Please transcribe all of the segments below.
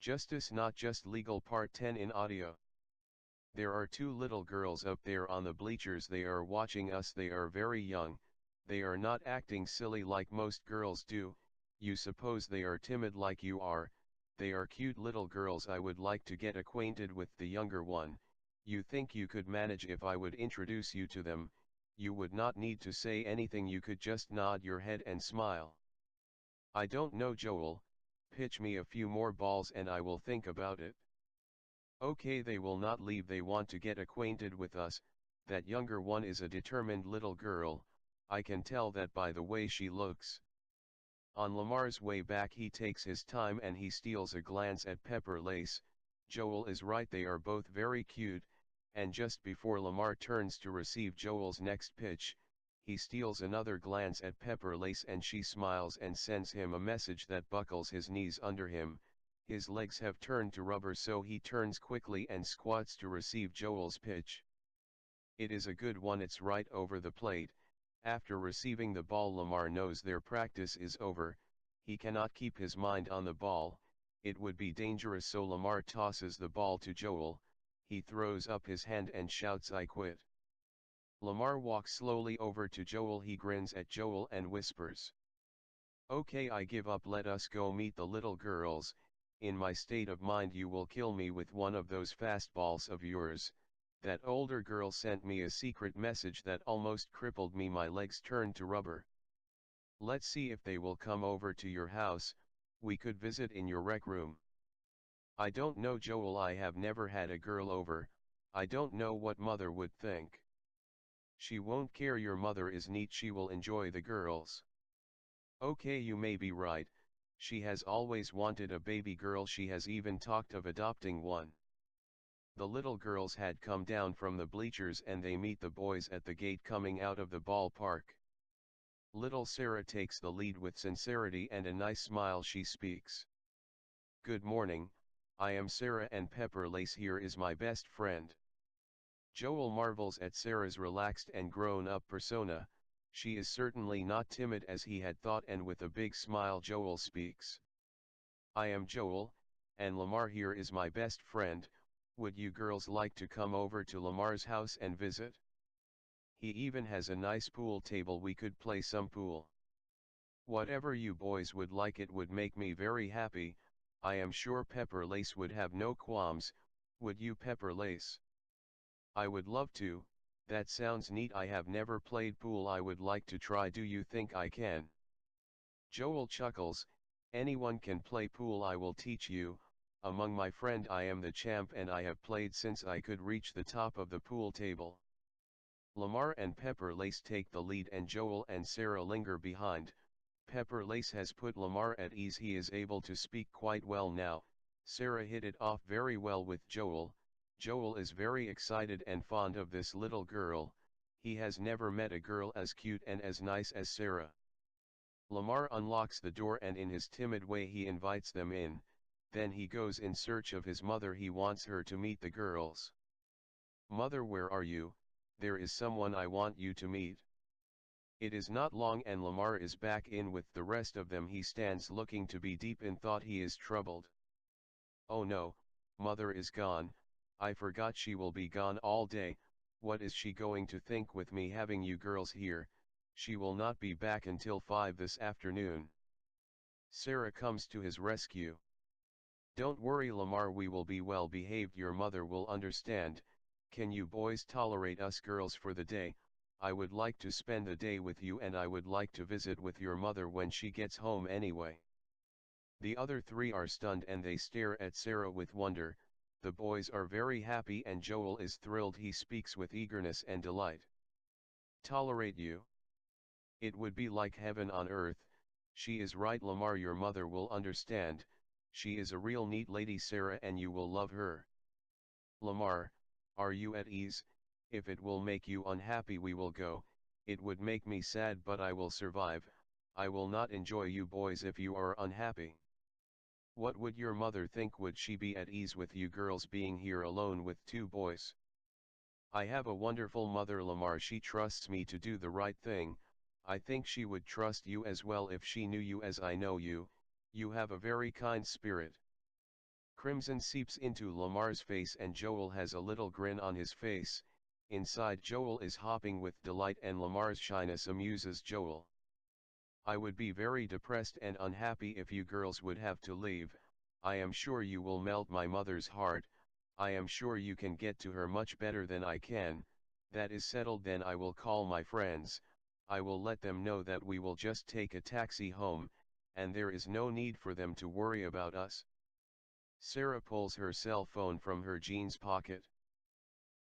Justice not just legal part 10 in audio. There are two little girls up there on the bleachers, they are watching us, they are very young, they are not acting silly like most girls do, you suppose they are timid like you are, they are cute little girls. I would like to get acquainted with the younger one. You think you could manage if I would introduce you to them? You would not need to say anything, you could just nod your head and smile. I don't know, Joel, pitch me a few more balls and I will think about it. Okay, they will not leave, they want to get acquainted with us. That younger one is a determined little girl, I can tell that by the way she looks. On Lamar's way back he takes his time and he steals a glance at Pepper Lace. Joel is right, they are both very cute, and just before Lamar turns to receive Joel's next pitch, he steals another glance at Pepper Lace and she smiles and sends him a message that buckles his knees under him. His legs have turned to rubber, so he turns quickly and squats to receive Joel's pitch. It is a good one, it's right over the plate. After receiving the ball, Lamar knows their practice is over, he cannot keep his mind on the ball, it would be dangerous, so Lamar tosses the ball to Joel, he throws up his hand and shouts, "I quit." Lamar walks slowly over to Joel, he grins at Joel and whispers, "Okay, I give up, let us go meet the little girls. In my state of mind you will kill me with one of those fastballs of yours. That older girl sent me a secret message that almost crippled me, my legs turned to rubber. Let's see if they will come over to your house, we could visit in your rec room." I don't know, Joel, I have never had a girl over, I don't know what mother would think. She won't care, your mother is neat, she will enjoy the girls. Okay, you may be right, she has always wanted a baby girl, she has even talked of adopting one. The little girls had come down from the bleachers and they meet the boys at the gate coming out of the ballpark. Little Sarah takes the lead with sincerity and a nice smile, she speaks. "Good morning, I am Sarah and Pepper Lace here is my best friend." Joel marvels at Sarah's relaxed and grown-up persona, she is certainly not timid as he had thought, and with a big smile Joel speaks. "I am Joel, and Lamar here is my best friend. Would you girls like to come over to Lamar's house and visit? He even has a nice pool table, we could play some pool. Whatever you boys would like, it would make me very happy. I am sure Pepper Lace would have no qualms, would you, Pepper Lace?" "I would love to, that sounds neat, I have never played pool, I would like to try, do you think I can?" Joel chuckles, "Anyone can play pool, I will teach you. Among my friend I am the champ and I have played since I could reach the top of the pool table." Lamar and Pepper Lace take the lead and Joel and Sarah linger behind. Pepper Lace has put Lamar at ease, he is able to speak quite well now. Sarah hit it off very well with Joel. Joel is very excited and fond of this little girl, he has never met a girl as cute and as nice as Sarah. Lamar unlocks the door and in his timid way he invites them in. Then he goes in search of his mother, he wants her to meet the girls. "Mother, where are you? There is someone I want you to meet." It is not long and Lamar is back in with the rest of them, he stands looking to be deep in thought, he is troubled. "Oh no, mother is gone, I forgot she will be gone all day, what is she going to think with me having you girls here, she will not be back until 5 this afternoon." Sarah comes to his rescue. "Don't worry Lamar, we will be well behaved, your mother will understand. Can you boys tolerate us girls for the day? I would like to spend the day with you and I would like to visit with your mother when she gets home anyway." The other three are stunned and they stare at Sarah with wonder. The boys are very happy and Joel is thrilled, he speaks with eagerness and delight. "Tolerate you? It would be like heaven on earth. She is right Lamar, your mother will understand. She is a real neat lady Sarah and you will love her." "Lamar, are you at ease? If it will make you unhappy we will go, it would make me sad but I will survive, I will not enjoy you boys if you are unhappy." "What would your mother think? Would she be at ease with you girls being here alone with two boys?" "I have a wonderful mother Lamar, she trusts me to do the right thing. I think she would trust you as well if she knew you as I know you, you have a very kind spirit." Crimson seeps into Lamar's face and Joel has a little grin on his face. Inside Joel is hopping with delight and Lamar's shyness amuses Joel. I would be very depressed and unhappy if you girls would have to leave. I am sure you will melt my mother's heart. I am sure you can get to her much better than I can. That is settled. Then I will call my friends. I will let them know that we will just take a taxi home, and there is no need for them to worry about us. Sarah pulls her cell phone from her jeans pocket.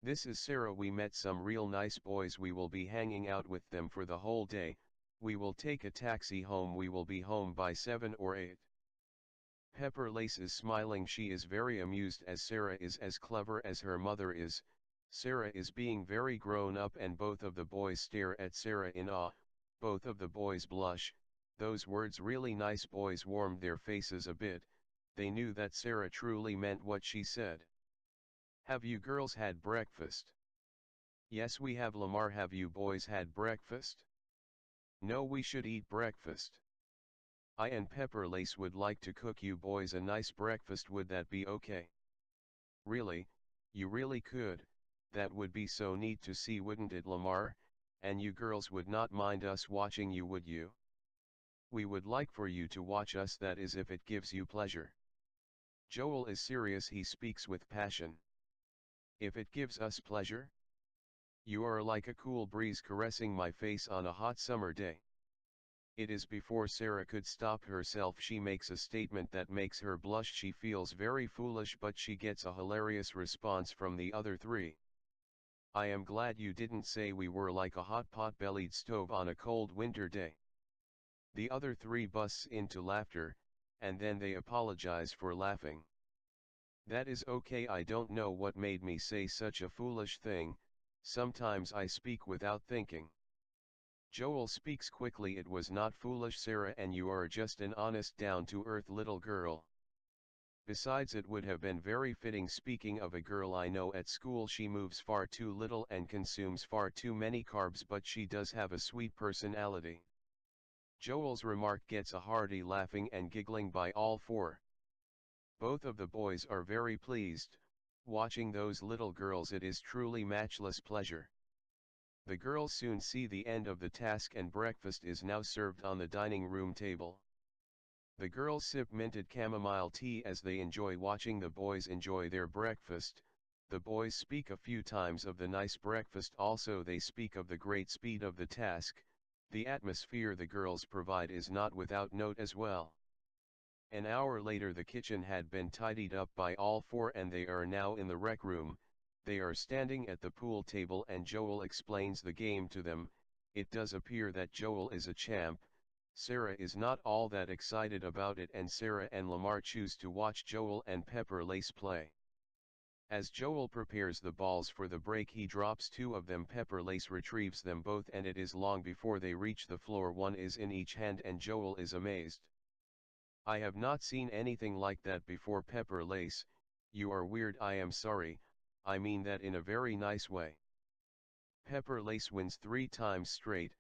This is Sarah. We met some real nice boys. We will be hanging out with them for the whole day. We will take a taxi home. We will be home by 7 or 8. Pepper Lace is smiling. She is very amused as Sarah is as clever as her mother is. Sarah is being very grown up and both of the boys stare at Sarah in awe. Both of the boys blush. Those words really nice boys warmed their faces a bit. They knew that Sarah truly meant what she said. Have you girls had breakfast? Yes, we have. Lamar, have you boys had breakfast? No, we should eat breakfast. I and Pepper Lace would like to cook you boys a nice breakfast. Would that be okay? Really, you really could. That would be so neat to see, wouldn't it, Lamar? And you girls would not mind us watching you, would you? We would like for you to watch us, that is if it gives you pleasure. Joel is serious. He speaks with passion. If it gives us pleasure? You are like a cool breeze caressing my face on a hot summer day. It is before Sarah could stop herself. She makes a statement that makes her blush. She feels very foolish, but she gets a hilarious response from the other three. I am glad you didn't say we were like a hot pot-bellied stove on a cold winter day. The other three busts into laughter, and then they apologize for laughing. That is okay. I don't know what made me say such a foolish thing. Sometimes I speak without thinking. Joel speaks quickly. It was not foolish, Sarah, and you are just an honest, down-to-earth little girl. Besides, it would have been very fitting. Speaking of a girl I know at school, she moves far too little and consumes far too many carbs, but she does have a sweet personality. Joel's remark gets a hearty laughing and giggling by all four. Both of the boys are very pleased. Watching those little girls, it is truly matchless pleasure. The girls soon see the end of the task and breakfast is now served on the dining room table. The girls sip minted chamomile tea as they enjoy watching the boys enjoy their breakfast. The boys speak a few times of the nice breakfast. Also they speak of the great speed of the task. The atmosphere the girls provide is not without note as well. An hour later the kitchen had been tidied up by all four and they are now in the rec room. They are standing at the pool table and Joel explains the game to them. It does appear that Joel is a champ. Sarah is not all that excited about it and Sarah and Lamar choose to watch Joel and Pepper Lace play. As Joel prepares the balls for the break, he drops two of them. Pepper Lace retrieves them both and it is long before they reach the floor. One is in each hand and Joel is amazed. I have not seen anything like that before. Pepper Lace, you are weird. I am sorry, I mean that in a very nice way. Pepper Lace wins 3 times straight.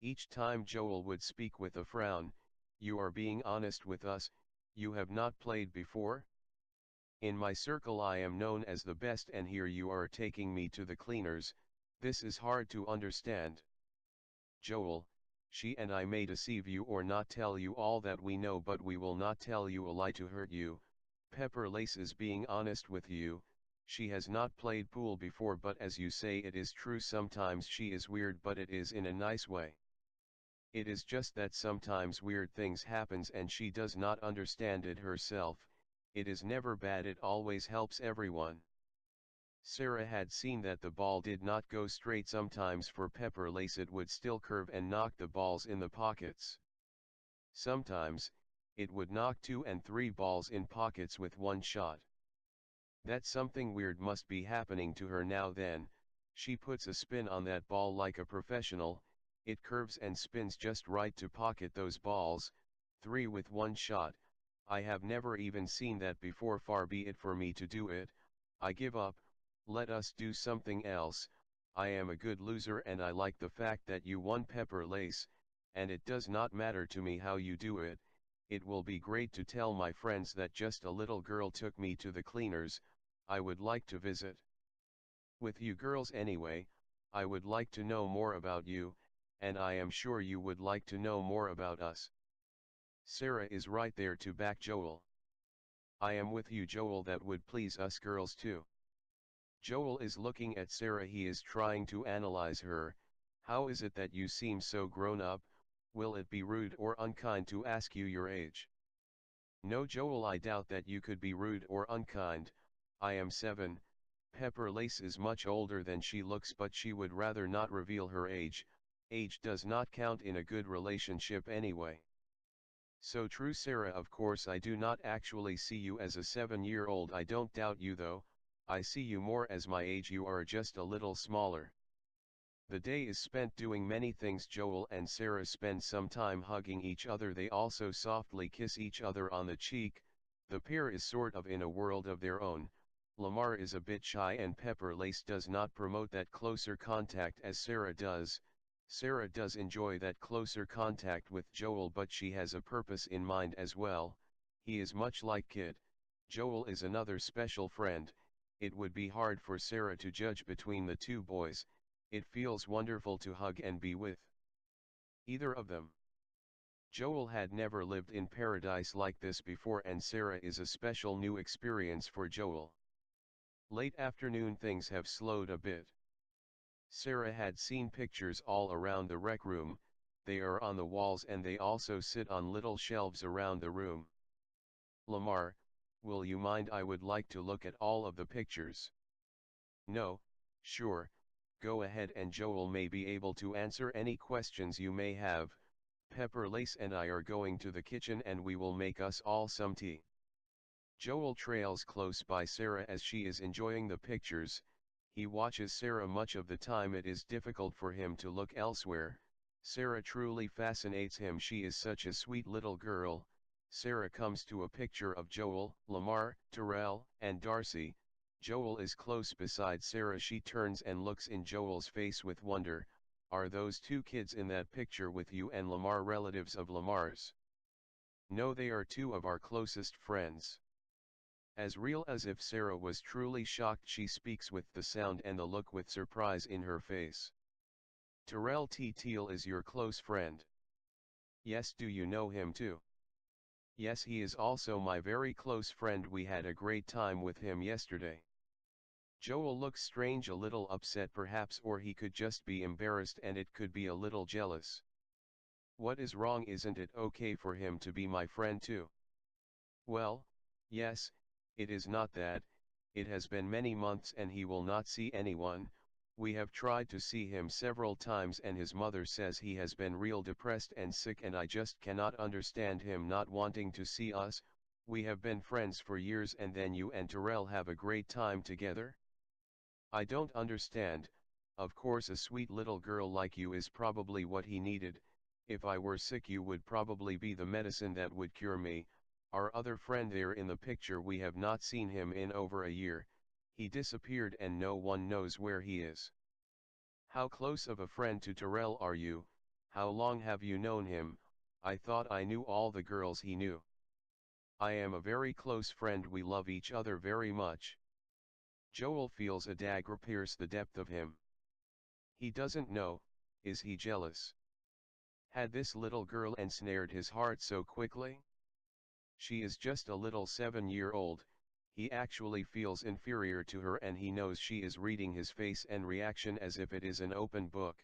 Each time Joel would speak with a frown. You are being honest with us, you have not played before? In my circle I am known as the best and here you are taking me to the cleaners. This is hard to understand. Joel, she and I may deceive you or not tell you all that we know, but we will not tell you a lie to hurt you. Pepper Lace is being honest with you. She has not played pool before, but as you say, it is true. Sometimes she is weird, but it is in a nice way. It is just that sometimes weird things happens and she does not understand it herself. It is never bad, it always helps everyone. Sarah had seen that the ball did not go straight. Sometimes for Pepper Lace it would still curve and knock the balls in the pockets. Sometimes, it would knock 2 and 3 balls in pockets with one shot. That something weird must be happening to her now. Then, she puts a spin on that ball like a professional, it curves and spins just right to pocket those balls, 3 with one shot. I have never even seen that before. Far be it for me to do it. I give up. Let us do something else. I am a good loser and I like the fact that you won, Pepper Lace, and it does not matter to me how you do it. it will be great to tell my friends that just a little girl took me to the cleaners. I would like to visit with you girls anyway. I would like to know more about you, and I am sure you would like to know more about us. Sarah is right there to back Joel. I am with you Joel, that would please us girls too. Joel is looking at Sarah, he is trying to analyze her. How is it that you seem so grown up? Will it be rude or unkind to ask you your age? No Joel, I doubt that you could be rude or unkind. I am 7, Pepper Lace is much older than she looks, but she would rather not reveal her age. Age does not count in a good relationship anyway. So true Sarah, of course I do not actually see you as a 7-year-old, I don't doubt you though, I see you more as my age, you are just a little smaller. The day is spent doing many things. Joel and Sarah spend some time hugging each other, they also softly kiss each other on the cheek. The pair is sort of in a world of their own. Lamar is a bit shy and Pepper Lace does not promote that closer contact as Sarah does. Sarah does enjoy that closer contact with Joel, but she has a purpose in mind as well. He is much like Kid. Joel is another special friend. It would be hard for Sarah to judge between the two boys. It feels wonderful to hug and be with either of them. Joel had never lived in paradise like this before, and Sarah is a special new experience for Joel. Late afternoon, things have slowed a bit. Sarah had seen pictures all around the rec room, they are on the walls and they also sit on little shelves around the room. Lamar, will you mind? I would like to look at all of the pictures. No, sure, go ahead, and Joel may be able to answer any questions you may have. Pepper Lace and I are going to the kitchen and we will make us all some tea. Joel trails close by Sarah as she is enjoying the pictures. He watches Sarah much of the time, it is difficult for him to look elsewhere. Sarah truly fascinates him, she is such a sweet little girl. Sarah comes to a picture of Joel, Lamar, Terrell, and Darcy. Joel is close beside Sarah, she turns and looks in Joel's face with wonder. Are those two kids in that picture with you and Lamar relatives of Lamar's? No, they are two of our closest friends. As real as if Sarah was truly shocked, she speaks with the sound and the look with surprise in her face. Terrell T. Teal is your close friend? Yes. Do you know him too? Yes, he is also my very close friend, we had a great time with him yesterday. Joel looks strange, a little upset perhaps, or he could just be embarrassed and it could be a little jealous. What is wrong? Isn't it okay for him to be my friend too? Well, yes, it is not that. It has been many months and he will not see anyone. We have tried to see him several times and his mother says he has been real depressed and sick, and I just cannot understand him not wanting to see us. We have been friends for years and then you and Terrell have a great time together? I don't understand. Of course a sweet little girl like you is probably what he needed. If I were sick you would probably be the medicine that would cure me. Our other friend there in the picture, we have not seen him in over a year. He disappeared and no one knows where he is. How close of a friend to Terrell are you? How long have you known him? I thought I knew all the girls he knew. I am a very close friend, we love each other very much. Joel feels a dagger pierce the depth of him. He doesn't know, is he jealous? Had this little girl ensnared his heart so quickly? She is just a little 7-year-old, he actually feels inferior to her and he knows she is reading his face and reaction as if it is an open book.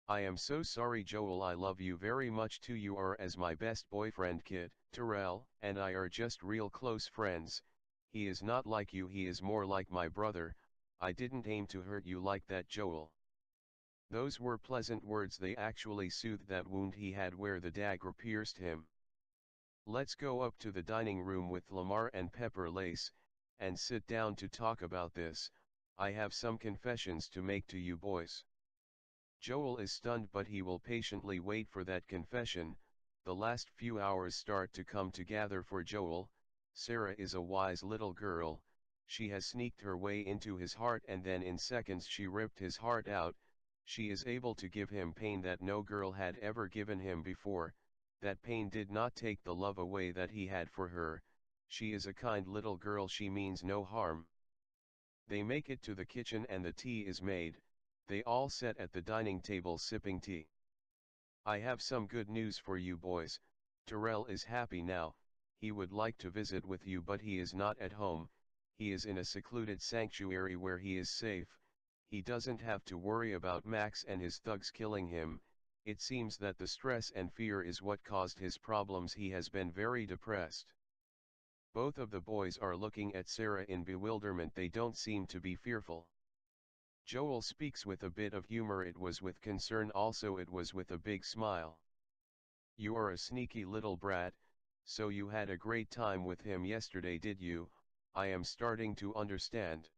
I am so sorry Joel, I love you very much too, you are as my best boyfriend. Kid, Terrell, and I are just real close friends. He is not like you, he is more like my brother. I didn't aim to hurt you like that Joel. Those were pleasant words, they actually soothed that wound he had where the dagger pierced him. Let's go up to the dining room with Lamar and Pepper Lace, and sit down to talk about this. I have some confessions to make to you boys. Joel is stunned, but he will patiently wait for that confession. The last few hours start to come together for Joel. Sarah is a wise little girl. She has sneaked her way into his heart and then in seconds she ripped his heart out. She is able to give him pain that no girl had ever given him before. That pain did not take the love away that he had for her. She is a kind little girl, she means no harm. They make it to the kitchen and the tea is made, they all sit at the dining table sipping tea. I have some good news for you boys. Terrell is happy now, he would like to visit with you but he is not at home, he is in a secluded sanctuary where he is safe, he doesn't have to worry about Max and his thugs killing him. It seems that the stress and fear is what caused his problems, he has been very depressed. Both of the boys are looking at Sarah in bewilderment, they don't seem to be fearful. Joel speaks with a bit of humor, it was with concern also, it was with a big smile. You are a sneaky little brat, so you had a great time with him yesterday, did you? I am starting to understand.